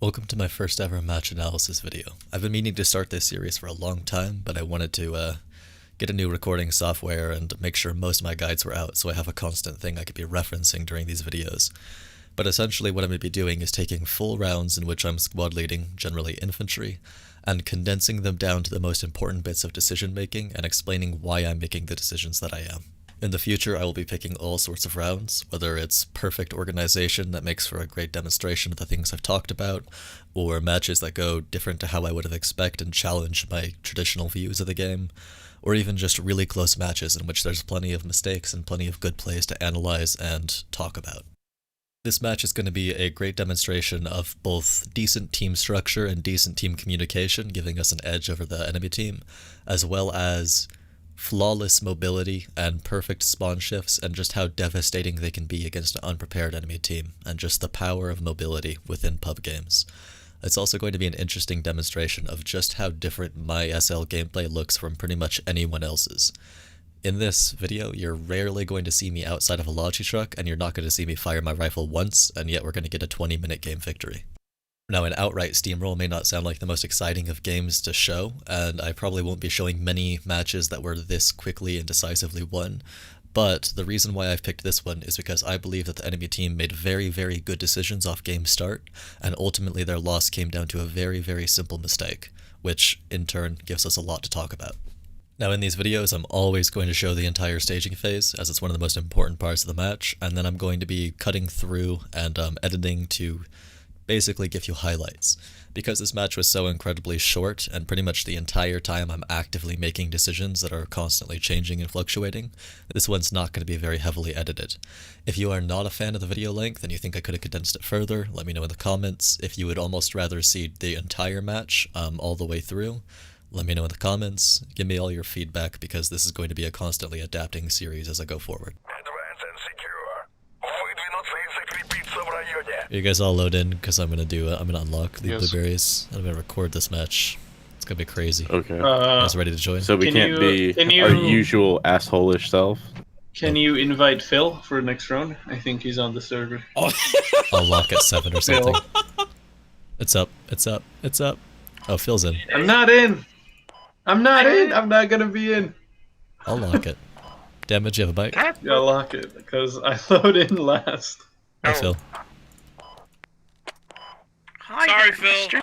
Welcome to my first ever match analysis video. I've been meaning to start this series for a long time, but I wanted to get a new recording software and make sure most of my guides were out so I have a constant thing I could be referencing during these videos. But essentially what I'm going to be doing is taking full rounds in which I'm squad leading, generally infantry, and condensing them down to the most important bits of decision making and explaining why I'm making the decisions that I am. In the future, I will be picking all sorts of rounds, whether it's perfect organization that makes for a great demonstration of the things I've talked about, or matches that go different to how I would have expected and challenge my traditional views of the game, or even just really close matches in which there's plenty of mistakes and plenty of good plays to analyze and talk about. This match is going to be a great demonstration of both decent team structure and decent team communication, giving us an edge over the enemy team, as well as flawless mobility and perfect spawn shifts and just how devastating they can be against an unprepared enemy team, and just the power of mobility within pub games. It's also going to be an interesting demonstration of just how different my SL gameplay looks from pretty much anyone else's. In this video, you're rarely going to see me outside of a Logi truck, and you're not going to see me fire my rifle once, and yet we're going to get a 20-minute game victory. Now, an outright steamroll may not sound like the most exciting of games to show, and I probably won't be showing many matches that were this quickly and decisively won, but the reason why I've picked this one is because I believe that the enemy team made very, very good decisions off game start, and ultimately their loss came down to a very, very simple mistake, which in turn gives us a lot to talk about. Now in these videos, I'm always going to show the entire staging phase, as it's one of the most important parts of the match, and then I'm going to be cutting through and editing to basically give you highlights. Because this match was so incredibly short, and pretty much the entire time I'm actively making decisions that are constantly changing and fluctuating, this one's not going to be very heavily edited. If you are not a fan of the video length and you think I could have condensed it further, let me know in the comments. If you would almost rather see the entire match all the way through, let me know in the comments. Give me all your feedback, because this is going to be a constantly adapting series as I go forward. You guys all load in, because I'm gonna unlock the blueberries. I'm gonna record this match. It's gonna be crazy. Okay. You guys ready to join? So we can't be our usual asshole-ish self. Can you invite Phil for next round? I think he's on the server. Oh. I'll lock at 7 or something. It's up. It's up. It's up. Oh, Phil's in. I'm not in. I'm not in. I'm not gonna be in. I'll lock it. Damage, you have a bike? Yeah, I'll lock it because I load in last. Hi, Phil. Hi, sorry, Phil.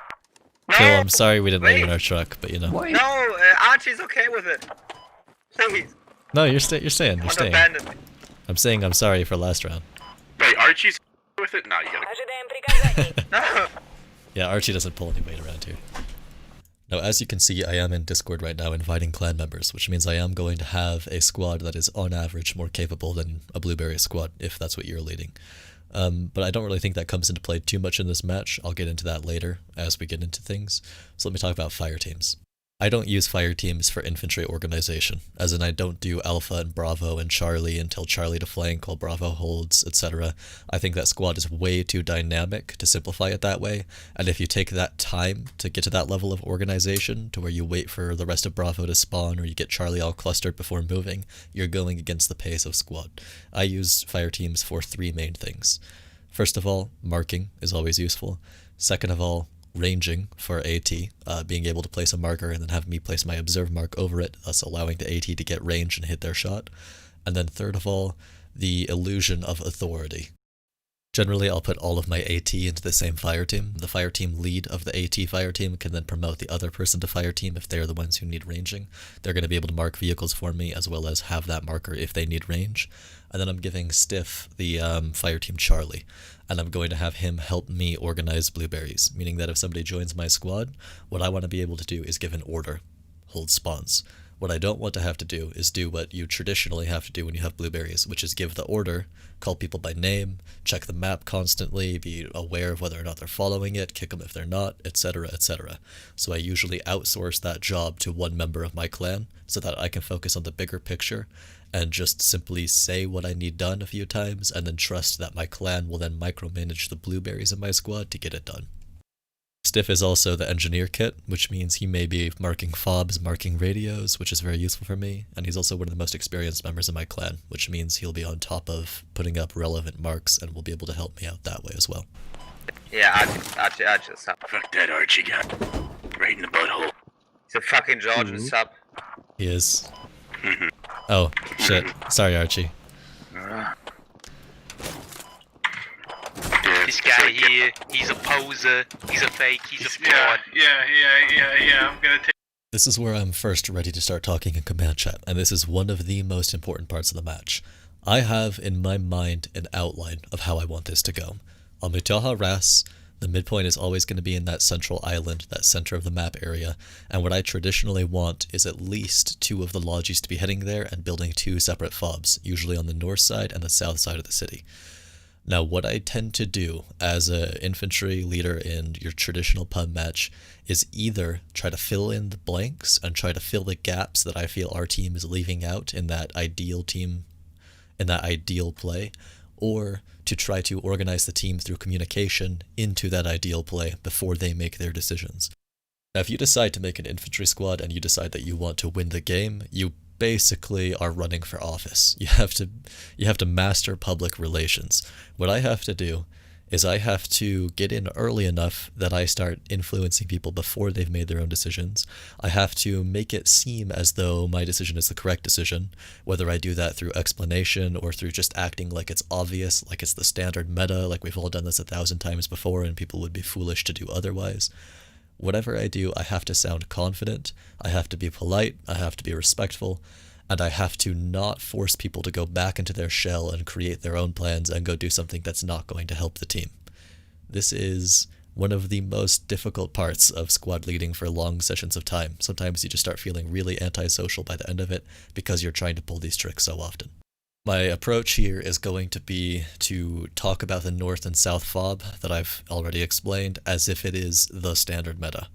Phil, I'm sorry we didn't let you in our truck, but you know. Wait. No, Archie's okay with it. Please. No, you're staying. You're staying. I'm saying I'm sorry for last round. Wait, Archie's with it? No, you gotta. No. Yeah, Archie doesn't pull any weight around here. Now, as you can see, I am in Discord right now inviting clan members, which means I am going to have a squad that is on average more capable than a Blueberry squad, if that's what you're leading. But I don't really think that comes into play too much in this match. I'll get into that later as we get into things. So let me talk about fire teams. I don't use fire teams for infantry organization, as in I don't do Alpha and Bravo and Charlie until Charlie to flank while Bravo holds, etc. I think that squad is way too dynamic to simplify it that way, and if you take that time to get to that level of organization, to where you wait for the rest of Bravo to spawn or you get Charlie all clustered before moving, you're going against the pace of squad. I use fire teams for 3 main things. First of all, marking is always useful. Second of all, ranging for AT, being able to place a marker and then have me place my observe mark over it, thus allowing the AT to get range and hit their shot. And then third of all, the illusion of authority. Generally, I'll put all of my AT into the same fire team. The fire team lead of the AT fire team can then promote the other person to fire team if they're the ones who need ranging. They're going to be able to mark vehicles for me, as well as have that marker if they need range. And then I'm giving Stiff the fire team Charlie, and I'm going to have him help me organize blueberries, meaning that if somebody joins my squad, what I want to be able to do is give an order, hold spawns. What I don't want to have to do is do what you traditionally have to do when you have blueberries, which is give the order, call people by name, check the map constantly, be aware of whether or not they're following it, kick them if they're not, etc., etc. So I usually outsource that job to one member of my clan so that I can focus on the bigger picture and just simply say what I need done a few times and then trust that my clan will then micromanage the blueberries in my squad to get it done. Stiff is also the engineer kit, which means he may be marking fobs, marking radios, which is very useful for me, and he's also one of the most experienced members of my clan, which means he'll be on top of putting up relevant marks and will be able to help me out that way as well. Yeah, Archie, sub. Fuck that Archie guy. Right in the butthole. He's a fucking Georgian sub. He is. Oh, shit. Sorry, Archie. This guy here, he's a poser, he's a fake, he's a fraud. Yeah. I'm gonna take. This is where I'm first ready to start talking in command chat, and this is one of the most important parts of the match. I have in my mind an outline of how I want this to go. On Mutaha RAAS, the midpoint is always going to be in that central island, that center of the map area, and what I traditionally want is at least 2 of the lodges to be heading there and building 2 separate fobs, usually on the north side and the south side of the city. Now, what I tend to do as an infantry leader in your traditional pub match is either try to fill in the blanks and try to fill the gaps that I feel our team is leaving out in that ideal team, in that ideal play, or to try to organize the team through communication into that ideal play before they make their decisions. Now, if you decide to make an infantry squad and you decide that you want to win the game, you basically are running for office. You have to master public relations. What I have to do is I have to get in early enough that I start influencing people before they've made their own decisions. I have to make it seem as though my decision is the correct decision, whether I do that through explanation or through just acting like it's obvious, like it's the standard meta, like we've all done this 1,000 times before and people would be foolish to do otherwise. Whatever I do, I have to sound confident, I have to be polite, I have to be respectful, and I have to not force people to go back into their shell and create their own plans and go do something that's not going to help the team. This is one of the most difficult parts of squad leading for long sessions of time. Sometimes you just start feeling really antisocial by the end of it because you're trying to pull these tricks so often. My approach here is going to be to talk about the north and south fob that I've already explained as if it is the standard meta,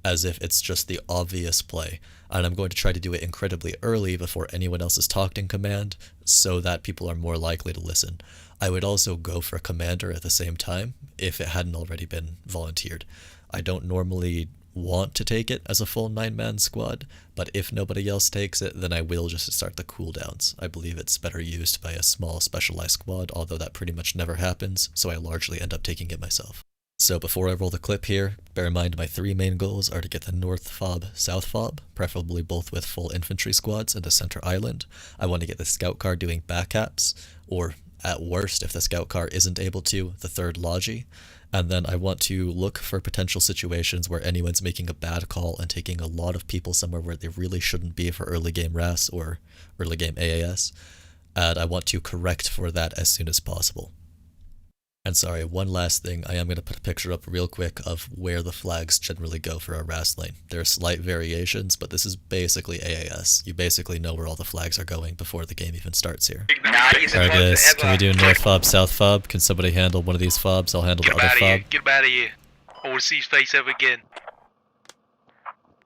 as if it's just the obvious play, and I'm going to try to do it incredibly early before anyone else has talked in command so that people are more likely to listen. I would also go for a commander at the same time if it hadn't already been volunteered. I don't normally want to take it as a full 9-man squad, but if nobody else takes it, then I will just start the cooldowns. I believe it's better used by a small specialized squad, although that pretty much never happens, so I largely end up taking it myself. So before I roll the clip here, bear in mind my 3 main goals are to get the north fob, south fob, preferably both with full infantry squads, and the center island. I want to get the scout car doing backcaps, or at worst, if the scout car isn't able to, the 3rd logi. And then I want to look for potential situations where anyone's making a bad call and taking a lot of people somewhere where they really shouldn't be for early game RAAS or early game AAS. And I want to correct for that as soon as possible. And sorry, one last thing, I am going to put a picture up real quick of where the flags generally go for our RAAS lane. There are slight variations, but this is basically AAS. You basically know where all the flags are going before the game even starts here. Alright guys, can we do north fob, south fob? Can somebody handle one of these fobs? I'll handle the other fob. Get him out of here. I want to see his face ever again.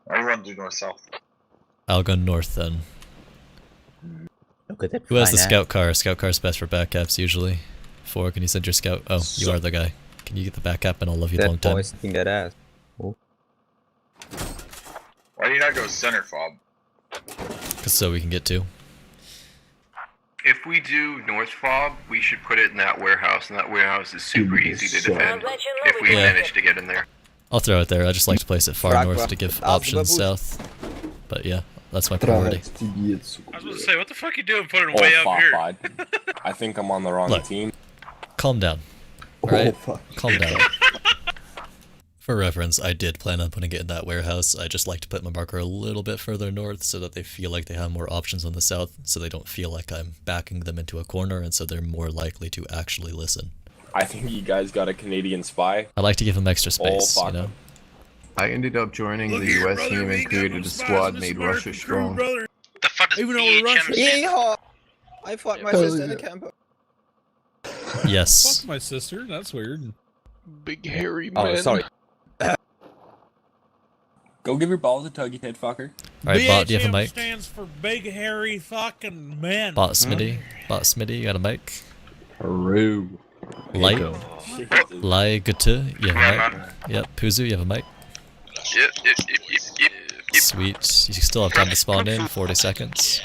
Everyone do north-south. I'll go north then. Who has the scout car? Scout car's best for backcaps usually. 4, can you send your scout? Oh, you are the guy. Can you get the backup and I'll love you long time. That ass. Oh. Why do you not go center fob? Cause so we can get 2. If we do north fob, we should put it in that warehouse, and that warehouse is super easy to defend if we manage to get in there. I'll throw it there. I just like to place it far north to give options south. But yeah, that's my priority. I was about to say, what the fuck are you doing putting it way up here? I think I'm on the wrong team. Calm down. Alright? Calm down. For reference, I did plan on putting it in that warehouse. I just like to put my marker a little bit further north so that they feel like they have more options on the south, so they don't feel like I'm backing them into a corner, and so they're more likely to actually listen. I think you guys got a Canadian spy. I like to give them extra space, you know? I ended up joining the US team and created a squad made Russia strong. The fuck is BHM? Yeehaw! I fucked my sister in the camper. Yes. Fuck my sister, that's weird. Big hairy man. Oh, sorry. Go give your balls a tug, you head fucker. Alright, Bot, do you have a mic? Stands for big hairy fucking men. Bot Smitty. Bot Smitty, you got a mic? Peru. Light. Ligatu, you have a mic? Yep, Puzu, you have a mic? Yep. Sweet. You still have time to spawn in, 40 seconds.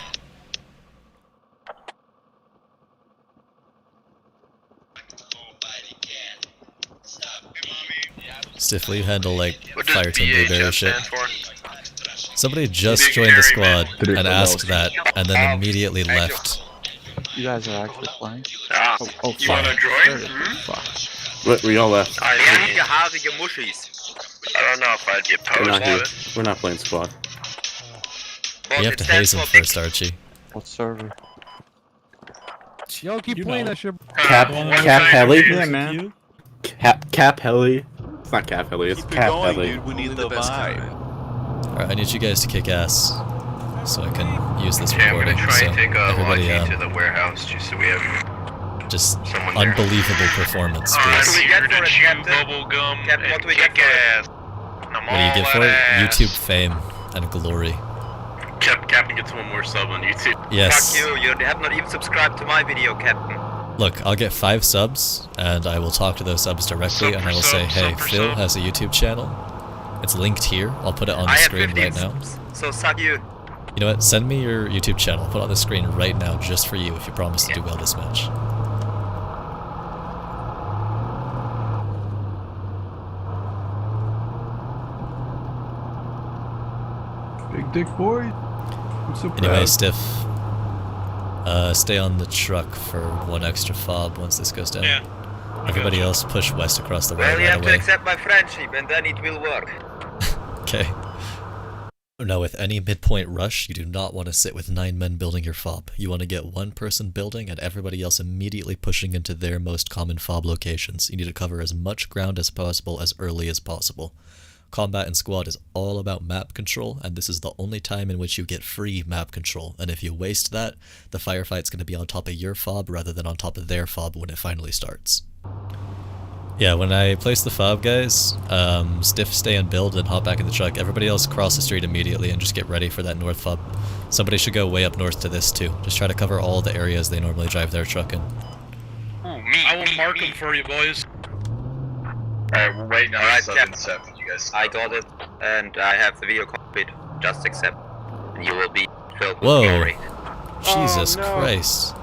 Stiff, will you handle like What does fire team blueberry BHF shit? stand for? Somebody just Big joined the hairy squad man. and asked that, and then immediately Thank you. left. You guys are actually playing? Ah, Oh, you wanna join? What, we all left. I Ehrliche, haarige Muschis. don't know if I'd get We're not here. opposed to it. We're not playing squad. You have to haze him first, Archie. What server? Yo, keep You playing know. that shit. Cap One Cap of Heli? those Yeah, games with you? Cap Heli. It's not Cap Heli, it's Cap Heli. We need the vibe. Alright, I need you guys to kick ass so I can use this Okay, I'm gonna recording. try So and take a everybody, Logi to the warehouse just so we have just someone there. unbelievable performance, Alright, please. we get here for to it, chew Captain? bubble gum Captain, what and do we get kick for it? ass. I'm What do you all get for it? that ass. YouTube fame and glory. Captain gets one more sub on YouTube. Yes. Fuck you, you have not even subscribed to my video, Captain. Look, I'll get 5 subs, and I will talk to those subs directly, Sub and for I will say, sub, hey, sub for Phil sub." has a YouTube channel. It's linked here. I'll put it on the I have screen 15 right now. subs, so suck you. You know what? Send me your YouTube channel. I'll put it on the screen right now just for you if you promise to do well this match. Big dick boy. I'm so proud. Anyway, Stiff, stay on the truck for 1 extra fob once this goes down. Yeah. Everybody else push west across the road Well, you right have to away. accept my friendship, and then it will work. Okay. Now, with any midpoint rush, you do not want to sit with 9 men building your fob. You want to get 1 person building and everybody else immediately pushing into their most common fob locations. You need to cover as much ground as possible as early as possible. Combat in squad is all about map control, and this is the only time in which you get free map control. And if you waste that, the firefight's going to be on top of your fob rather than on top of their fob when it finally starts. Yeah, when I place the fob, guys, Stiff, stay and build and hop back in the truck. Everybody else cross the street immediately and just get ready for that north fob. Somebody should go way up north to this too. Just try to cover all the areas they normally drive their truck in. Ooh, me. I will mark them for you, boys. Alright, we're waiting on Alright, sub Captain. and set for you guys. I got it, and I have the video cockpit. Just accept, and you will be filled with Whoa. glory. Jesus Christ.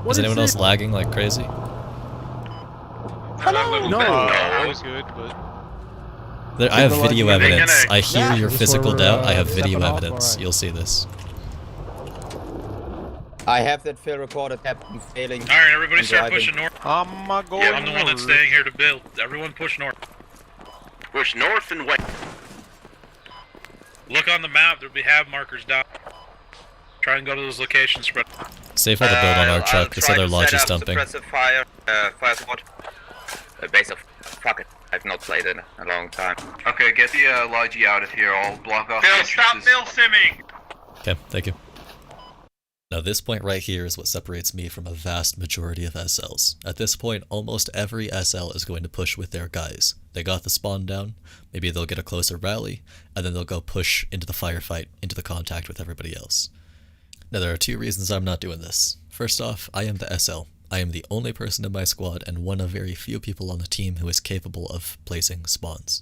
Is anyone else lagging like crazy? No. I was good, but There, I have video Are they evidence. gonna- I hear Yeah, your this is physical where doubt. we're, I have video stepping off, evidence. alright. You'll see this. I have that fail recorded, Captain, failing. Alright, everybody I'm start driving. pushing north. I'm going. I'm the one that's staying here to build. Everyone push north. Push north and west. Look on the map, there'll be hab markers down. Try and go to those locations spread. Save all the build on our I'll truck. This try other to lodge set is up dumping. suppressive fire, fire squad. Base of fuck it. I've not played in a long time. Okay, get the Logi out of here. I'll block off the Phil, stop entrances. Phil simming. Okay, thank you. Now this point right here is what separates me from a vast majority of SLs. At this point, almost every SL is going to push with their guys. They got the spawn down, maybe they'll get a closer rally, and then they'll go push into the firefight, into the contact with everybody else. Now there are 2 reasons I'm not doing this. First off, I am the SL. I am the only person in my squad and one of very few people on the team who is capable of placing spawns.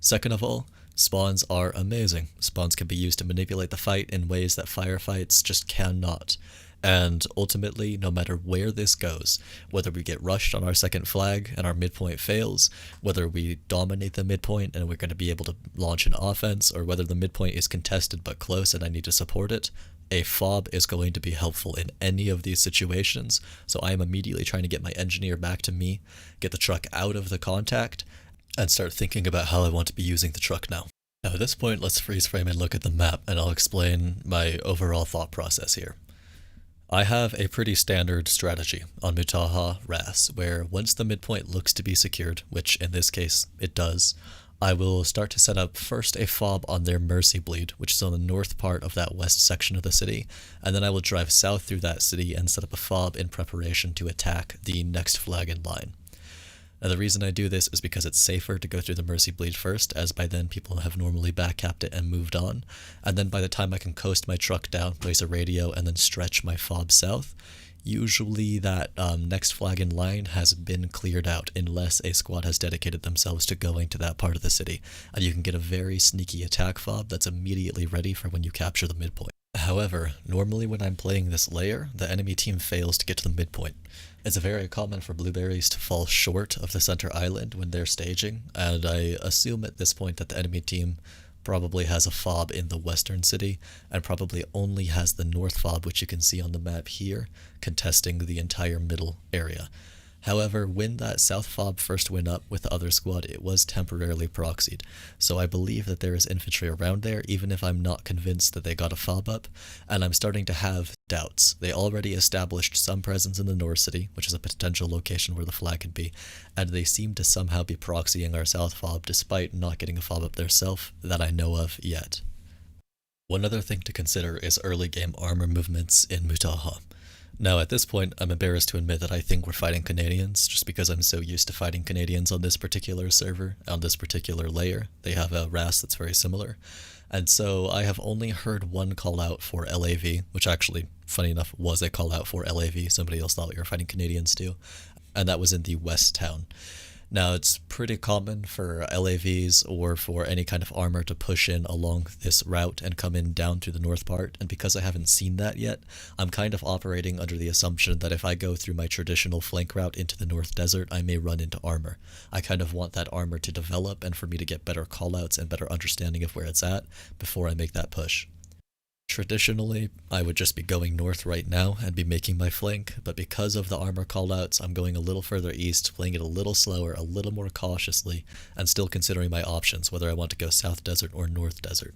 Second of all, spawns are amazing. Spawns can be used to manipulate the fight in ways that firefights just cannot. And ultimately, no matter where this goes, whether we get rushed on our second flag and our midpoint fails, whether we dominate the midpoint and we're going to be able to launch an offense, or whether the midpoint is contested but close and I need to support it, a fob is going to be helpful in any of these situations. So I am immediately trying to get my engineer back to me, get the truck out of the contact, and start thinking about how I want to be using the truck now. Now at this point, let's freeze frame and look at the map, and I'll explain my overall thought process here. I have a pretty standard strategy on Mutaha RAAS, where once the midpoint looks to be secured, which in this case it does, I will start to set up first a fob on their Mercy Bleed, which is on the north part of that west section of the city, and then I will drive south through that city and set up a fob in preparation to attack the next flag in line. Now the reason I do this is because it's safer to go through the Mercy Bleed first, as by then people have normally backcapped it and moved on, and then by the time I can coast my truck down, place a radio, and then stretch my fob south, usually that next flag in line has been cleared out unless a squad has dedicated themselves to going to that part of the city, and you can get a very sneaky attack fob that's immediately ready for when you capture the midpoint. However, normally when I'm playing this layer, the enemy team fails to get to the midpoint. It's very common for blueberries to fall short of the center island when they're staging, and I assume at this point that the enemy team probably has a fob in the western city, and probably only has the north fob, which you can see on the map here, contesting the entire middle area. However, when that south fob first went up with the other squad, it was temporarily proxied, so I believe that there is infantry around there, even if I'm not convinced that they got a fob up, and I'm starting to have doubts. They already established some presence in the north city, which is a potential location where the flag could be, and they seem to somehow be proxying our south fob despite not getting a fob up theirself that I know of yet. One other thing to consider is early game armor movements in Mutaha. Now at this point, I'm embarrassed to admit that I think we're fighting Canadians, just because I'm so used to fighting Canadians on this particular server, on this particular layer. They have a RAAS that's very similar. And so I have only heard one call out for LAV, which actually, funny enough, was a call out for LAV. Somebody else thought we were fighting Canadians too. And that was in the West Town. Now, it's pretty common for LAVs or for any kind of armor to push in along this route and come in down through the north part, and because I haven't seen that yet, I'm kind of operating under the assumption that if I go through my traditional flank route into the North Desert, I may run into armor. I kind of want that armor to develop and for me to get better callouts and better understanding of where it's at before I make that push. Traditionally, I would just be going north right now and be making my flank, but because of the armor callouts, I'm going a little further east, playing it a little slower, a little more cautiously, and still considering my options, whether I want to go South Desert or North Desert.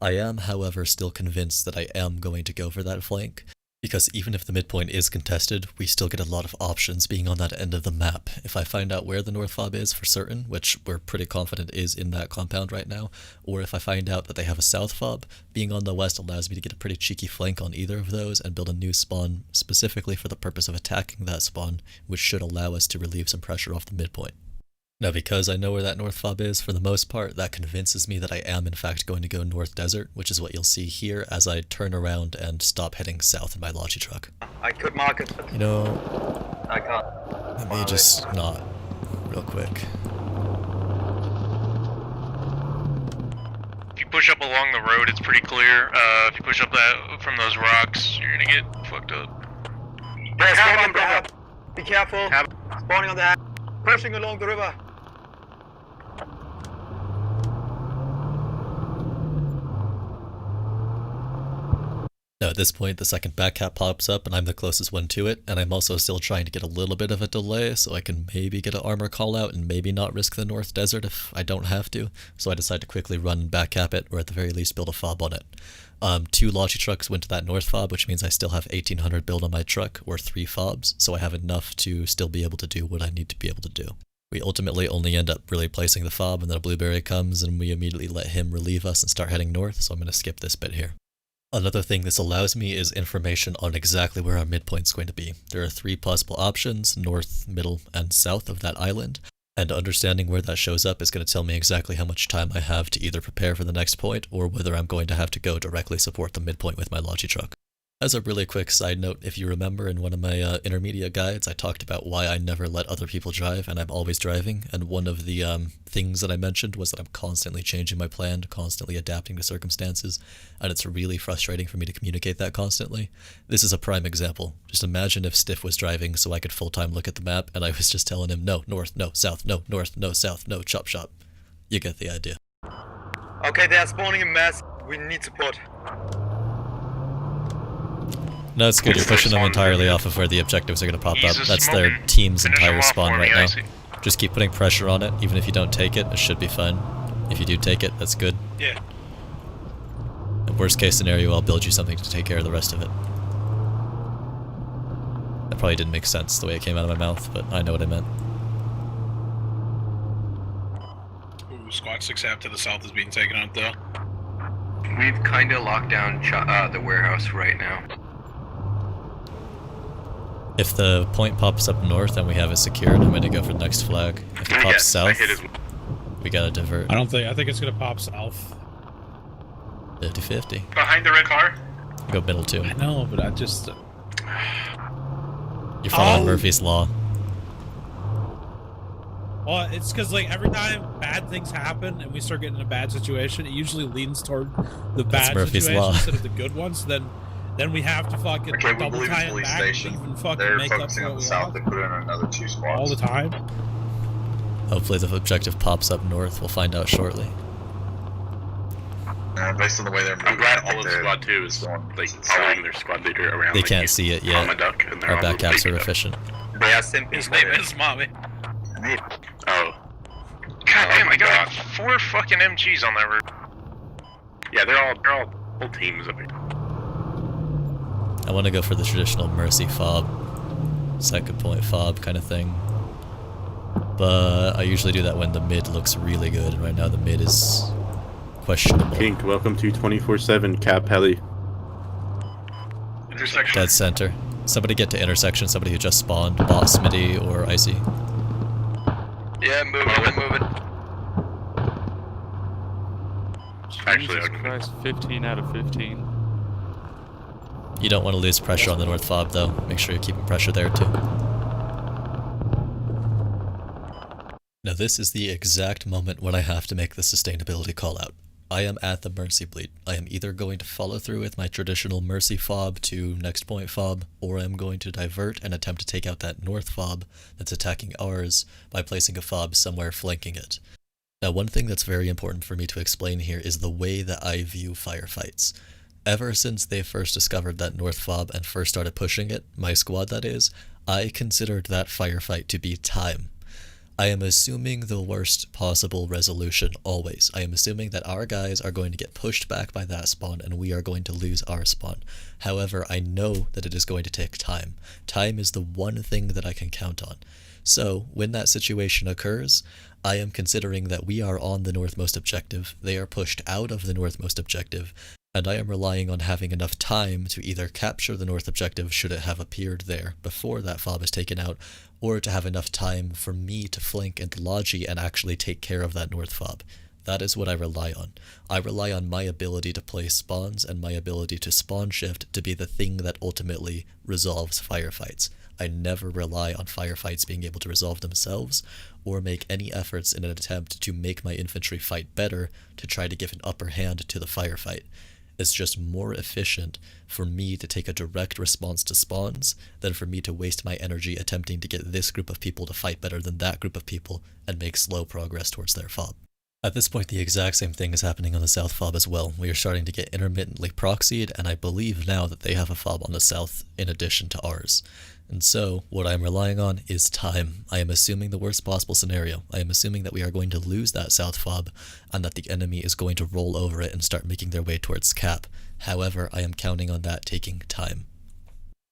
I am, however, still convinced that I am going to go for that flank, because even if the midpoint is contested, we still get a lot of options being on that end of the map. If I find out where the north fob is for certain, which we're pretty confident is in that compound right now, or if I find out that they have a south fob, being on the west allows me to get a pretty cheeky flank on either of those and build a new spawn specifically for the purpose of attacking that spawn, which should allow us to relieve some pressure off the midpoint. Now, because I know where that north fob is, for the most part, that convinces me that I am in fact going to go North Desert, which is what you'll see here as I turn around and stop heading south in my Logi truck. I could mark it. You know, I can't. let me just not real quick. If you push up along the road, it's pretty clear. If you push up that from those rocks, you're gonna get fucked up. Be careful. Spawning on the hat. Pushing along the river. Now at this point, the second back cap pops up and I'm the closest one to it, and I'm also still trying to get a little bit of a delay so I can maybe get an armor call out and maybe not risk the North Desert if I don't have to. So I decide to quickly run and back cap it, or at the very least build a fob on it. 2 Logi trucks went to that north fob, which means I still have 1800 build on my truck, or 3 fobs, so I have enough to still be able to do what I need to be able to do. We ultimately only end up really placing the fob, and then a blueberry comes and we immediately let him relieve us and start heading north, so I'm going to skip this bit here. Another thing this allows me is information on exactly where our midpoint's going to be. There are 3 possible options, north, middle, and south of that island, and understanding where that shows up is going to tell me exactly how much time I have to either prepare for the next point or whether I'm going to have to go directly support the midpoint with my Logi truck. As a really quick side note, if you remember in one of my intermediate guides, I talked about why I never let other people drive and I'm always driving, and one of the things that I mentioned was that I'm constantly changing my plan, constantly adapting to circumstances, and it's really frustrating for me to communicate that constantly. This is a prime example. Just imagine if Stiff was driving so I could full-time look at the map and I was just telling him, no, north, no, south, no, north, no, south, no, chop, chop. You get the idea. Okay, they are spawning in mass. We need support. No, it's good. You're pushing them entirely off of where the objectives are going to pop up. That's their team's entire spawn right now. Just keep putting pressure on it. Even if you don't take it, it should be fine. If you do take it, that's good. Yeah. In worst case scenario, I'll build you something to take care of the rest of it. That probably didn't make sense the way it came out of my mouth, but I know what I meant. Ooh, Squad 6 app to the south is being taken out though. We've kind of locked down the warehouse right now. If the point pops up north and we have it secured, I'm going to go for the next flag. If it pops south, we gotta divert. I think it's gonna pop south. 50-50. Behind the red car? Go middle too. I know, but I just... You're following Murphy's Law. Well, it's because like every time bad things happen and we start getting in a bad situation, it usually leans toward the bad Murphy's situation Law. instead of the good ones. Then we have to fucking Okay, we double believe tie the it police back station. and even fucking They're make up focusing for on what the we south. lost They put in another 2 squads. all the time. Hopefully the objective pops up north. We'll find out shortly. Based on the way they're moving, I'm glad all of they're Squad 2 is like following their squad leader around. They like, can't he's see it on yet. the duck, and they're Our all back caps are moving up. efficient. They are simply. His name is Mommy. Oh. God damn! I got 4 fucking MGs on that route. Yeah, they're all whole teams up here. I want to go for the traditional Mercy fob, second point fob kind of thing. But I usually do that when the mid looks really good, and right now the mid is questionable. Pink, welcome to 24/7 Cap Heli. Intersection. Dead center. Somebody get to intersection, somebody who just spawned, Boss, Midi, or Icy. Yeah, moving. Actually, Jesus Christ, 15 out of 15. You don't want to lose pressure on the north fob though. Make sure you're keeping pressure there too. Now this is the exact moment when I have to make the sustainability call out. I am at the Mercy bleed. I am either going to follow through with my traditional Mercy fob to next point fob, or I'm going to divert and attempt to take out that north fob that's attacking ours by placing a fob somewhere flanking it. Now one thing that's very important for me to explain here is the way that I view firefights. Ever since they first discovered that north fob and first started pushing it, my squad that is, I considered that firefight to be time. I am assuming the worst possible resolution always. I am assuming that our guys are going to get pushed back by that spawn and we are going to lose our spawn. However, I know that it is going to take time. Time is the one thing that I can count on. So, when that situation occurs, I am considering that we are on the northmost objective, they are pushed out of the northmost objective, and I am relying on having enough time to either capture the north objective should it have appeared there before that fob is taken out, or to have enough time for me to flank into Logi and actually take care of that north fob. That is what I rely on. I rely on my ability to place spawns and my ability to spawn shift to be the thing that ultimately resolves firefights. I never rely on firefights being able to resolve themselves, or make any efforts in an attempt to make my infantry fight better to try to give an upper hand to the firefight. It's just more efficient for me to take a direct response to spawns than for me to waste my energy attempting to get this group of people to fight better than that group of people and make slow progress towards their fob. At this point, the exact same thing is happening on the south fob as well. We are starting to get intermittently proxied, and I believe now that they have a fob on the south in addition to ours. And so, what I'm relying on is time. I am assuming the worst possible scenario. I am assuming that we are going to lose that south fob, and that the enemy is going to roll over it and start making their way towards cap. However, I am counting on that taking time.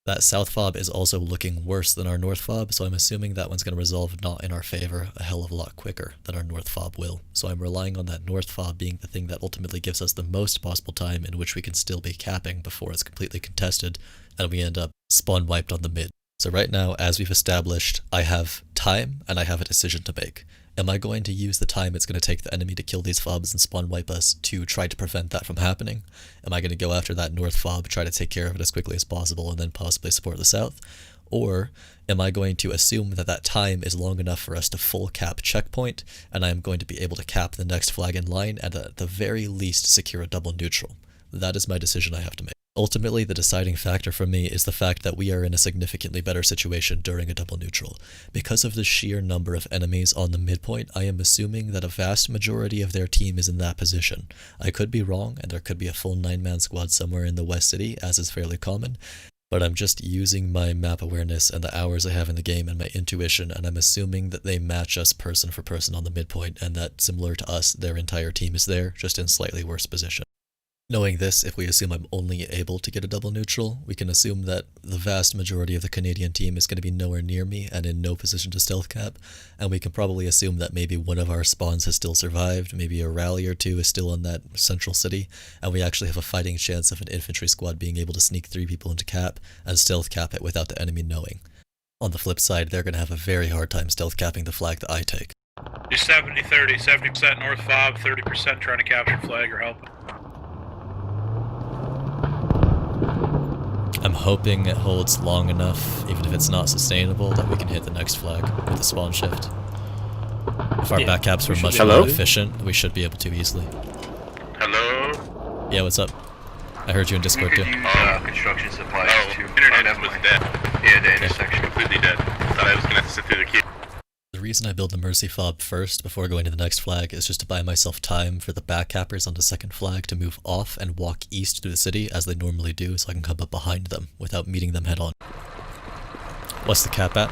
That south fob is also looking worse than our north fob, so I'm assuming that one's going to resolve not in our favor a hell of a lot quicker than our north fob will. So I'm relying on that north fob being the thing that ultimately gives us the most possible time in which we can still be capping before it's completely contested, and we end up spawn wiped on the mid. So right now, as we've established, I have time and I have a decision to make. Am I going to use the time it's going to take the enemy to kill these fobs and spawn wipe us to try to prevent that from happening? Am I going to go after that north fob, try to take care of it as quickly as possible, and then possibly support the south? Or am I going to assume that that time is long enough for us to full cap checkpoint, and I am going to be able to cap the next flag in line and at the very least secure a double neutral? That is my decision I have to make. Ultimately, the deciding factor for me is the fact that we are in a significantly better situation during a double neutral. Because of the sheer number of enemies on the midpoint, I am assuming that a vast majority of their team is in that position. I could be wrong, and there could be a full 9-man squad somewhere in the West City, as is fairly common, but I'm just using my map awareness and the hours I have in the game and my intuition, and I'm assuming that they match us person for person on the midpoint, and that similar to us, their entire team is there, just in slightly worse position. Knowing this, if we assume I'm only able to get a double neutral, we can assume that the vast majority of the Canadian team is going to be nowhere near me and in no position to stealth cap, and we can probably assume that maybe one of our spawns has still survived, maybe a rally or two is still in that central city, and we actually have a fighting chance of an infantry squad being able to sneak 3 people into cap and stealth cap it without the enemy knowing. On the flip side, they're going to have a very hard time stealth capping the flag that I take. Do 70-30, 70% north fob, 30% trying to capture flag or help. I'm hoping it holds long enough, even if it's not sustainable, that we can hit the next flag with the spawn shift. If our back caps were much Hello? more efficient, we should be able to easily. Hello? Yeah, what's up? I heard you in Discord We too. could use construction supplies too. Internet was dead. Yeah, the intersection. Completely dead. Thought I was gonna have to sit through the queue. The reason I build the Mercy Fob first before going to the next flag is just to buy myself time for the back cappers on the second flag to move off and walk east through the city as they normally do, so I can come up behind them without meeting them head on. What's the cap at?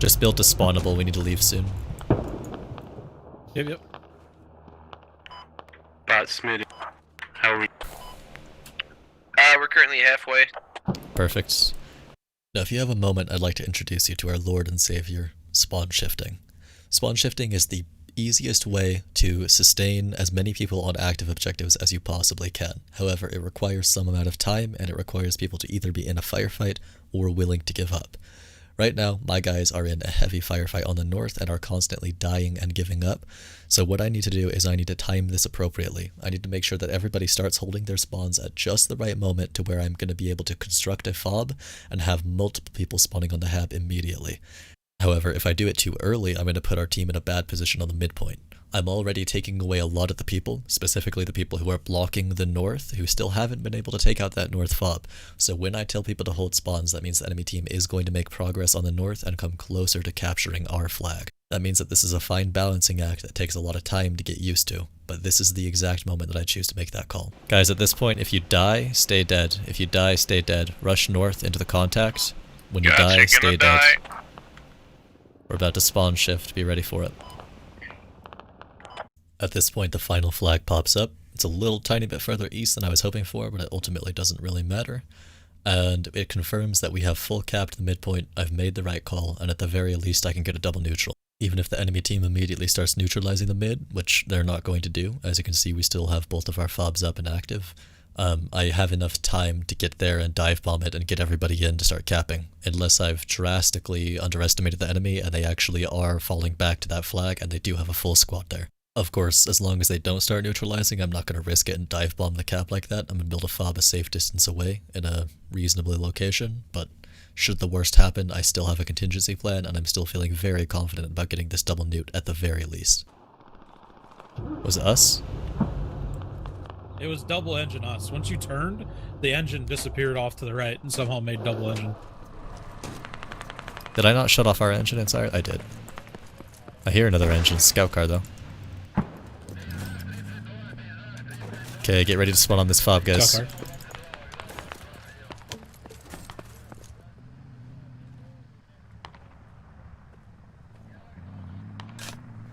Just built a spawnable, we need to leave soon. Yep. Bot Smitty. How are we? We're currently halfway. Perfect. Now if you have a moment, I'd like to introduce you to our Lord and Savior, spawn shifting. Spawn shifting is the easiest way to sustain as many people on active objectives as you possibly can. However, it requires some amount of time, and it requires people to either be in a firefight or willing to give up. Right now, my guys are in a heavy firefight on the north and are constantly dying and giving up. So what I need to do is I need to time this appropriately. I need to make sure that everybody starts holding their spawns at just the right moment to where I'm going to be able to construct a fob and have multiple people spawning on the hab immediately. However, if I do it too early, I'm going to put our team in a bad position on the midpoint. I'm already taking away a lot of the people, specifically the people who are blocking the north, who still haven't been able to take out that north fob. So when I tell people to hold spawns, that means the enemy team is going to make progress on the north and come closer to capturing our flag. That means that this is a fine balancing act that takes a lot of time to get used to, but this is the exact moment that I choose to make that call. Guys, at this point, if you die, stay dead. If you die, stay dead. Rush north into the contact. When you die, stay dead. We're about to spawn shift, be ready for it. At this point, the final flag pops up. It's a little tiny bit further east than I was hoping for, but it ultimately doesn't really matter. And it confirms that we have full capped the midpoint, I've made the right call, and at the very least I can get a double neutral. Even if the enemy team immediately starts neutralizing the mid, which they're not going to do, as you can see we still have both of our fobs up and active, I have enough time to get there and dive bomb it and get everybody in to start capping, unless I've drastically underestimated the enemy and they actually are falling back to that flag and they do have a full squad there. Of course, as long as they don't start neutralizing, I'm not going to risk it and dive bomb the cap like that. I'm going to build a fob a safe distance away in a reasonable location, but should the worst happen, I still have a contingency plan and I'm still feeling very confident about getting this double neut at the very least. Was it us? It was double engine us. Once you turned, the engine disappeared off to the right and somehow made double engine. Did I not shut off our engine inside? I did. I hear another engine. Scout car though. Okay, get ready to spawn on this fob, guys. Scout car.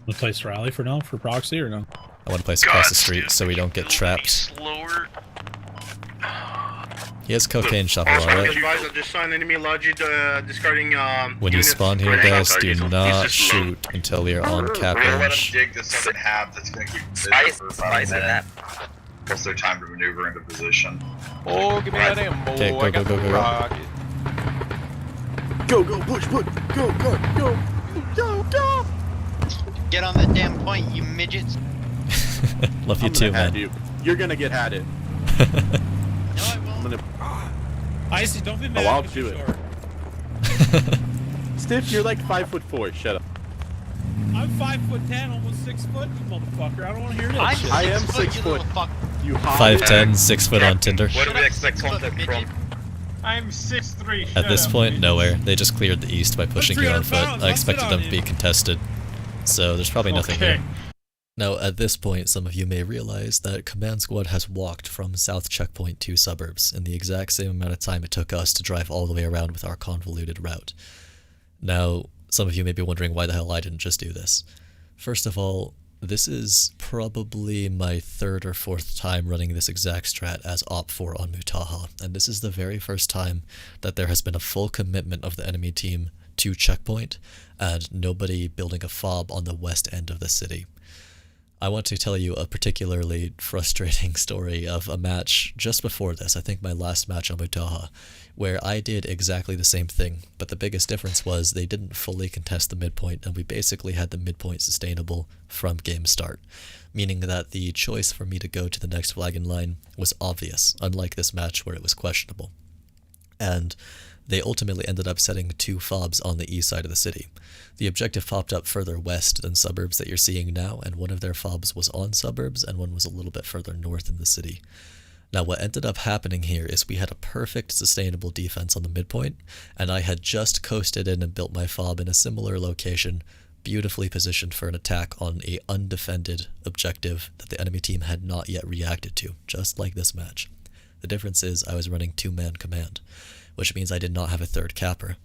Want to place rally for now, for proxy or no? I want to place across the street so we don't get trapped. Slower. He has cocaine shovel, alright? I just saw an enemy lodged discarding When you spawn here, guys, do not shoot until we are on cap We're gonna let range. them dig this up in half. That's gonna keep them busy Spice, for about spice a in that. minute. Plus their time to maneuver into position. Oh, give me that ammo. Okay, go, I got go, the go, go. rocket. Go, go, push, push, go, go, go, go, go. Get on the damn point, you midgets. Love you too, man. You're gonna get had it. No, I won't. Icy, don't be mad. I'll if do you're it. short. Stiff, you're like 5'4". Shut up. I'm 5'10", almost 6 foot, you motherfucker. I don't want to hear that I'm shit. I am 6 6 you foot. little fuck. You hot. 5'10", 6 foot on Tinder. Where do we expect contact from? I'm 6'3". At this point, nowhere. They just cleared the east by pushing you on 300 foot. pounds, I I'll expected sit them on to be you. contested. So there's probably nothing Okay. here. Now, at this point, some of you may realize that Command Squad has walked from South Checkpoint to suburbs in the exact same amount of time it took us to drive all the way around with our convoluted route. Now, some of you may be wondering why the hell I didn't just do this. First of all, this is probably my third or fourth time running this exact strat as Op4 on Mutaha, and this is the very first time that there has been a full commitment of the enemy team to Checkpoint, and nobody building a fob on the west end of the city. I want to tell you a particularly frustrating story of a match just before this, I think my last match on Mutaha, where I did exactly the same thing, but the biggest difference was they didn't fully contest the midpoint, and we basically had the midpoint sustainable from game start, meaning that the choice for me to go to the next flag in line was obvious, unlike this match where it was questionable. And They ultimately ended up setting 2 fobs on the east side of the city. The objective popped up further west than suburbs that you're seeing now, and one of their fobs was on suburbs, and one was a little bit further north in the city. Now, what ended up happening here is we had a perfect sustainable defense on the midpoint, and I had just coasted in and built my fob in a similar location, beautifully positioned for an attack on a undefended objective that the enemy team had not yet reacted to, just like this match. The difference is I was running 2-man command, which means I did not have a third capper,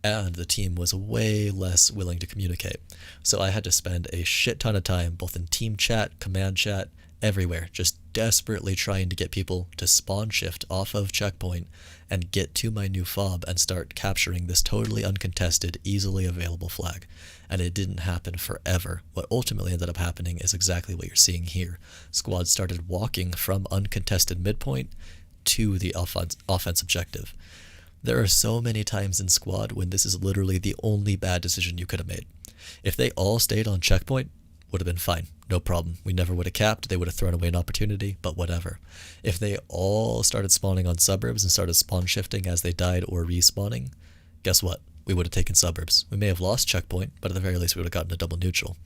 and the team was way less willing to communicate. So I had to spend a shit ton of time, both in team chat, command chat, everywhere, just desperately trying to get people to spawn shift off of checkpoint and get to my new fob and start capturing this totally uncontested, easily available flag. And it didn't happen forever. What ultimately ended up happening is exactly what you're seeing here. Squads started walking from uncontested midpoint to the offense objective. There are so many times in squad when this is literally the only bad decision you could have made. If they all stayed on checkpoint, would have been fine, no problem. We never would have capped, they would have thrown away an opportunity, but whatever. If they all started spawning on suburbs and started spawn shifting as they died or respawning, guess what? We would have taken suburbs. We may have lost checkpoint, but at the very least we would have gotten a double neutral.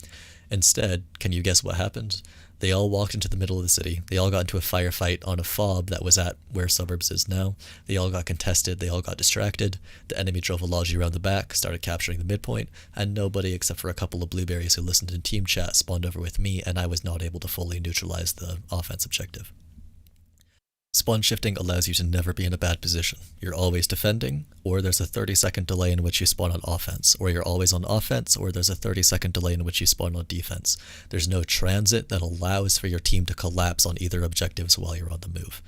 Instead, can you guess what happened? They all walked into the middle of the city. They all got into a firefight on a fob that was at where suburbs is now. They all got contested. They all got distracted. The enemy drove a logi around the back, started capturing the midpoint, and nobody except for a couple of blueberries who listened in team chat spawned over with me, and I was not able to fully neutralize the offense objective. Spawn shifting allows you to never be in a bad position. You're always defending, or there's a 30-second delay in which you spawn on offense, or you're always on offense, or there's a 30-second delay in which you spawn on defense. There's no transit that allows for your team to collapse on either objectives while you're on the move.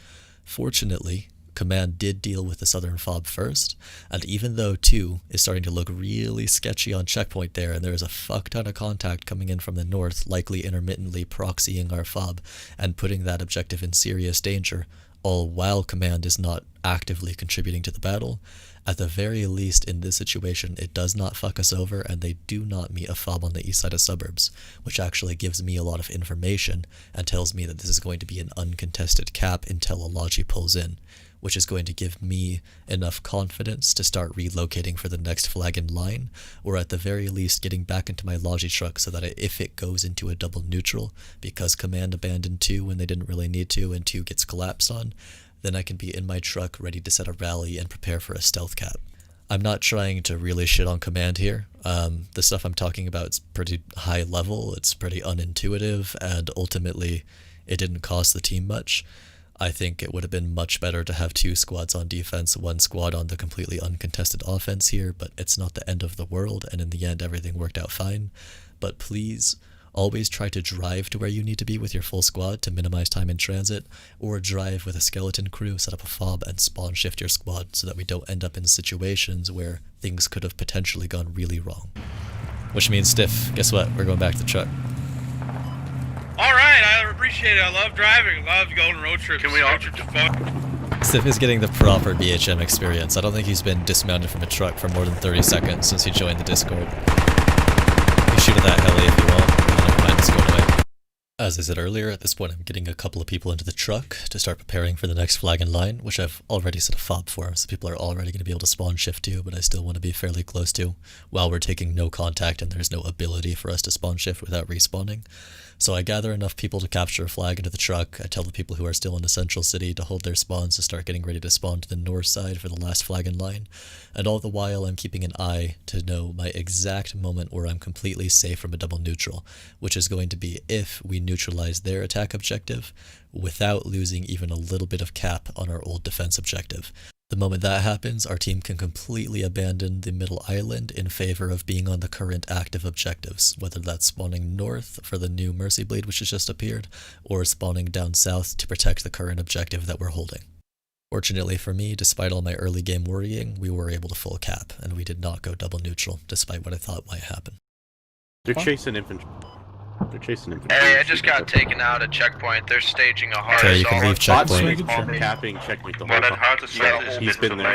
Fortunately, command did deal with the southern fob first, and even though 2 is starting to look really sketchy on checkpoint there, and there is a fuck ton of contact coming in from the north, likely intermittently proxying our fob and putting that objective in serious danger, all while command is not actively contributing to the battle, at the very least in this situation it does not fuck us over, and they do not meet a fob on the east side of suburbs, which actually gives me a lot of information and tells me that this is going to be an uncontested cap until a logi pulls in, which is going to give me enough confidence to start relocating for the next flag in line, or at the very least getting back into my logi truck so that if it goes into a double neutral, because command abandoned 2 when they didn't really need to and 2 gets collapsed on, then I can be in my truck ready to set a rally and prepare for a stealth cap. I'm not trying to really shit on command here. The stuff I'm talking about is pretty high level, it's pretty unintuitive, and ultimately it didn't cost the team much. I think it would have been much better to have 2 squads on defense, 1 squad on the completely uncontested offense here, but it's not the end of the world, and in the end everything worked out fine. But please, always try to drive to where you need to be with your full squad to minimize time in transit, or drive with a skeleton crew, set up a fob, and spawn shift your squad so that we don't end up in situations where things could have potentially gone really wrong. Which means, Stiff, guess what? We're going back to the truck. Alright, I appreciate it. I love driving. Love going road trips. Can we all trip to fun? Stiff is getting the proper BHM experience. I don't think he's been dismounted from a truck for more than 30 seconds since he joined the Discord. You shoot at that heli if you want. I don't mind, just going away. As I said earlier, at this point I'm getting a couple of people into the truck to start preparing for the next flag in line, which I've already set a fob for, so people are already going to be able to spawn shift to, but I still want to be fairly close to, while we're taking no contact and there's no ability for us to spawn shift without respawning. So I gather enough people to capture a flag into the truck. I tell the people who are still in the central city to hold their spawns to start getting ready to spawn to the north side for the last flag in line. And all the while I'm keeping an eye to know my exact moment where I'm completely safe from a double neutral, which is going to be if we neutralize their attack objective without losing even a little bit of cap on our old defense objective. The moment that happens, our team can completely abandon the middle island in favor of being on the current active objectives, whether that's spawning north for the new Mercy Blade which has just appeared, or spawning down south to protect the current objective that we're holding. Fortunately for me, despite all my early game worrying, we were able to full cap, and we did not go double neutral, despite what I thought might happen. They're chasing infantry. They're chasing infantry. Hey, I just got taken out at checkpoint. They're staging a hard Okay, you can leave checkpoint. Capping checkpoint the whole time. He's been there.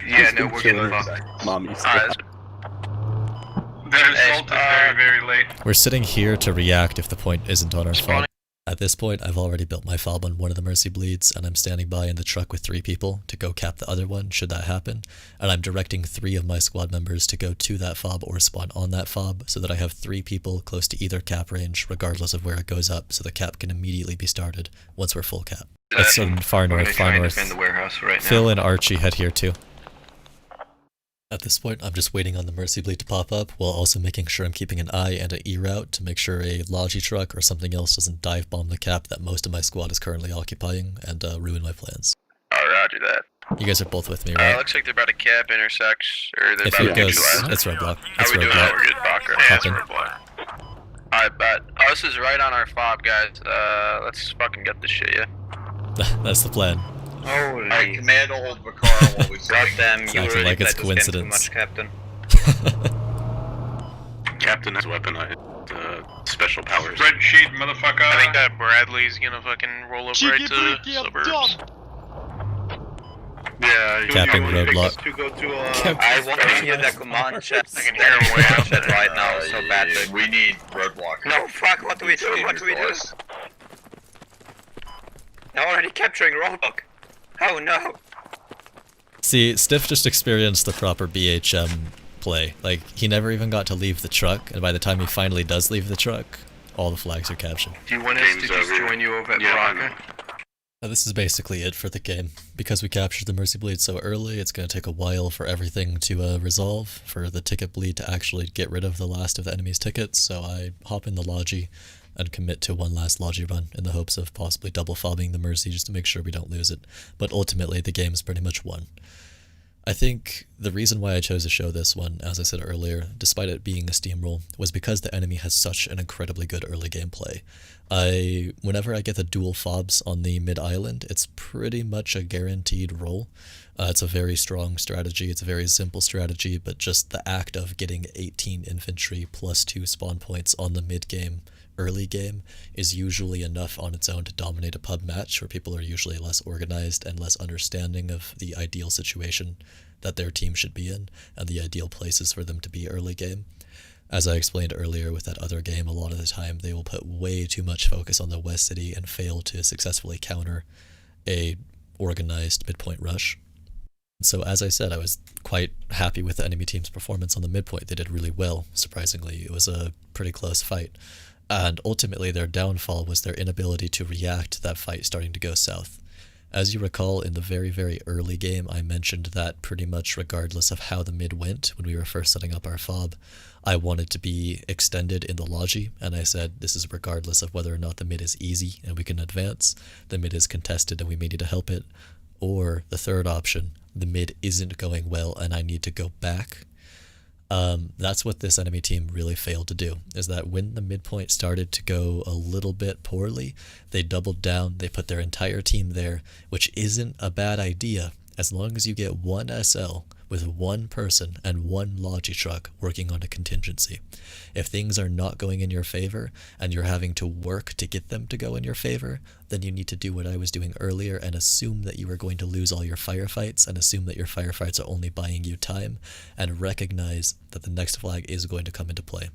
Yeah, no, we're getting fucked. Mommy's. Their assault is very, very late. We're sitting here to react if the point isn't on our phone. At this point, I've already built my fob on one of the Mercy Bleeds, and I'm standing by in the truck with 3 people to go cap the other one, should that happen, and I'm directing 3 of my squad members to go to that fob or spawn on that fob, so that I have 3 people close to either cap range, regardless of where it goes up, so the cap can immediately be started once we're full cap. That's far north, far north. Defend the warehouse right now. Phil and Archie head here too. At this point, I'm just waiting on the Mercy Bleed to pop up, while also making sure I'm keeping an eye and an E route to make sure a Logi truck or something else doesn't dive bomb the cap that most of my squad is currently occupying and ruin my plans. Roger that. You guys are both with me, right? Looks like they're about to cap intersects, or they're If about it to goes, neutralize. it's roadblock. How It's we doing? roadblock. We're good, Baca. Yeah, it's roadblock. Alright, bet. Oh, this is right on our fob, guys. Let's fucking get this shit, yeah? That's the plan. Holy. I command to hold Vacara while we God damn, It's you acting really like it's played this game too coincidence. much, Captain. Captain has weaponized special powers. Spreadsheet, motherfucker. I think that Bradley's gonna fucking roll up right to suburbs. Yeah, Capping roadblock. To go to, I want to hear the command chat. I can hear him way out Chat right now so badly. We need roadblock. No, fuck, what do we do? What do we do? They're already capturing roadblock. Oh no. See, Stiff just experienced the proper BHM play. Like, he never even got to leave the truck, and by the time he finally does leave the truck, all the flags are captured. Do you want us to just join you over at Baraka? Now, this is basically it for the game. Because we captured the Mercy Bleed so early, it's going to take a while for everything to resolve, for the ticket bleed to actually get rid of the last of the enemy's tickets, so I hop in the Logi and commit to one last Logi run in the hopes of possibly double fobbing the Mercy just to make sure we don't lose it. But ultimately, the game's pretty much won. I think the reason why I chose to show this one, as I said earlier, despite it being a steamroll, was because the enemy has such an incredibly good early game play. Whenever I get the dual fobs on the mid-island, it's pretty much a guaranteed roll. It's a very strong strategy, it's a very simple strategy, but just the act of getting 18 infantry plus 2 spawn points on the mid-game, early game, is usually enough on its own to dominate a pub match, where people are usually less organized and less understanding of the ideal situation that their team should be in, and the ideal places for them to be early game. As I explained earlier with that other game, a lot of the time they will put way too much focus on the West City and fail to successfully counter a organized midpoint rush. So as I said, I was quite happy with the enemy team's performance on the midpoint. They did really well, surprisingly. It was a pretty close fight. And ultimately their downfall was their inability to react to that fight starting to go south. As you recall, in the very, very early game, I mentioned that pretty much regardless of how the mid went when we were first setting up our fob, I wanted to be extended in the Logi, and I said this is regardless of whether or not the mid is easy and we can advance, the mid is contested and we may need to help it, or the third option, the mid isn't going well and I need to go back. That's what this enemy team really failed to do, is that when the midpoint started to go a little bit poorly, they doubled down, they put their entire team there, which isn't a bad idea as long as you get one SL with one person and one Logi truck working on a contingency. If things are not going in your favor and you're having to work to get them to go in your favor, then you need to do what I was doing earlier and assume that you are going to lose all your firefights and assume that your firefights are only buying you time, and recognize that the next flag is going to come into play.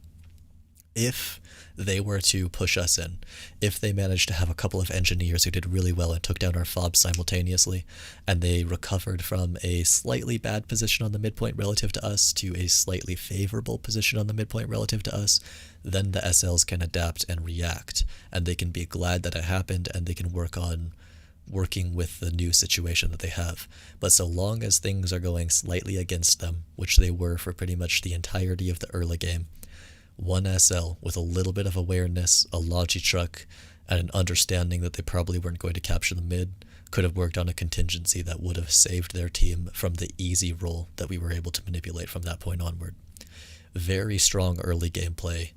If they were to push us in, if they managed to have a couple of engineers who did really well and took down our fobs simultaneously, and they recovered from a slightly bad position on the midpoint relative to us to a slightly favorable position on the midpoint relative to us, then the SLs can adapt and react, and they can be glad that it happened, and they can work on working with the new situation that they have. But so long as things are going slightly against them, which they were for pretty much the entirety of the early game, one SL with a little bit of awareness, a Logi truck, and an understanding that they probably weren't going to capture the mid could have worked on a contingency that would have saved their team from the easy roll that we were able to manipulate from that point onward. Very strong early gameplay,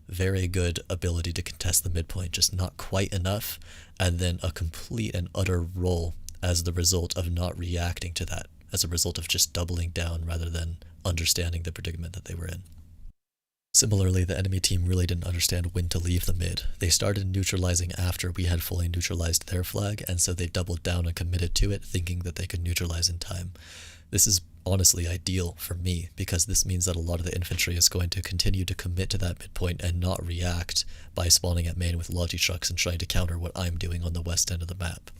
very good ability to contest the midpoint, just not quite enough, and then a complete and utter roll as the result of not reacting to that, as a result of just doubling down rather than understanding the predicament that they were in. Similarly, the enemy team really didn't understand when to leave the mid. They started neutralizing after we had fully neutralized their flag, and so they doubled down and committed to it, thinking that they could neutralize in time. This is honestly ideal for me, because this means that a lot of the infantry is going to continue to commit to that midpoint and not react by spawning at main with logi trucks and trying to counter what I'm doing on the west end of the map.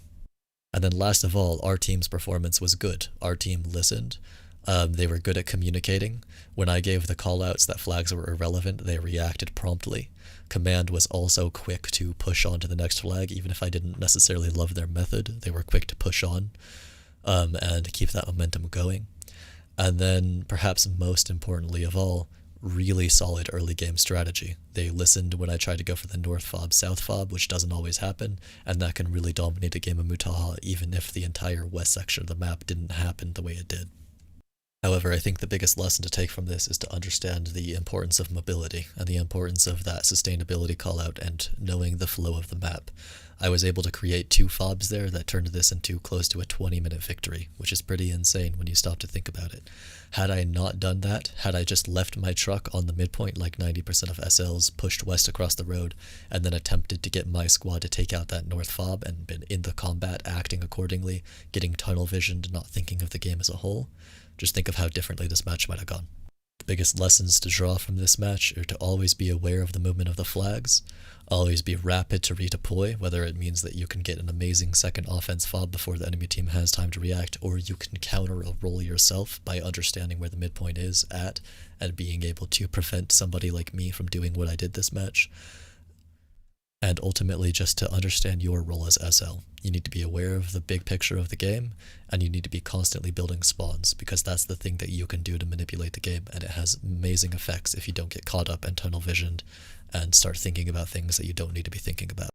And then last of all, our team's performance was good. Our team listened. They were good at communicating. When I gave the callouts that flags were irrelevant, they reacted promptly. Command was also quick to push on to the next flag, even if I didn't necessarily love their method. They were quick to push on and keep that momentum going. And then, perhaps most importantly of all, really solid early game strategy. They listened when I tried to go for the north fob, south fob, which doesn't always happen, and that can really dominate a game of Mutaha even if the entire west section of the map didn't happen the way it did. However, I think the biggest lesson to take from this is to understand the importance of mobility and the importance of that sustainability callout and knowing the flow of the map. I was able to create 2 fobs there that turned this into close to a 20-minute victory, which is pretty insane when you stop to think about it. Had I not done that, had I just left my truck on the midpoint like 90% of SLs, pushed west across the road, and then attempted to get my squad to take out that north fob and been in the combat, acting accordingly, getting tunnel visioned, not thinking of the game as a whole, just think of how differently this match might have gone. The biggest lessons to draw from this match are to always be aware of the movement of the flags, always be rapid to redeploy, whether it means that you can get an amazing second offense fob before the enemy team has time to react, or you can counter a roll yourself by understanding where the midpoint is at and being able to prevent somebody like me from doing what I did this match. And ultimately just to understand your role as SL. You need to be aware of the big picture of the game, and you need to be constantly building spawns, because that's the thing that you can do to manipulate the game, and it has amazing effects if you don't get caught up and tunnel visioned and start thinking about things that you don't need to be thinking about.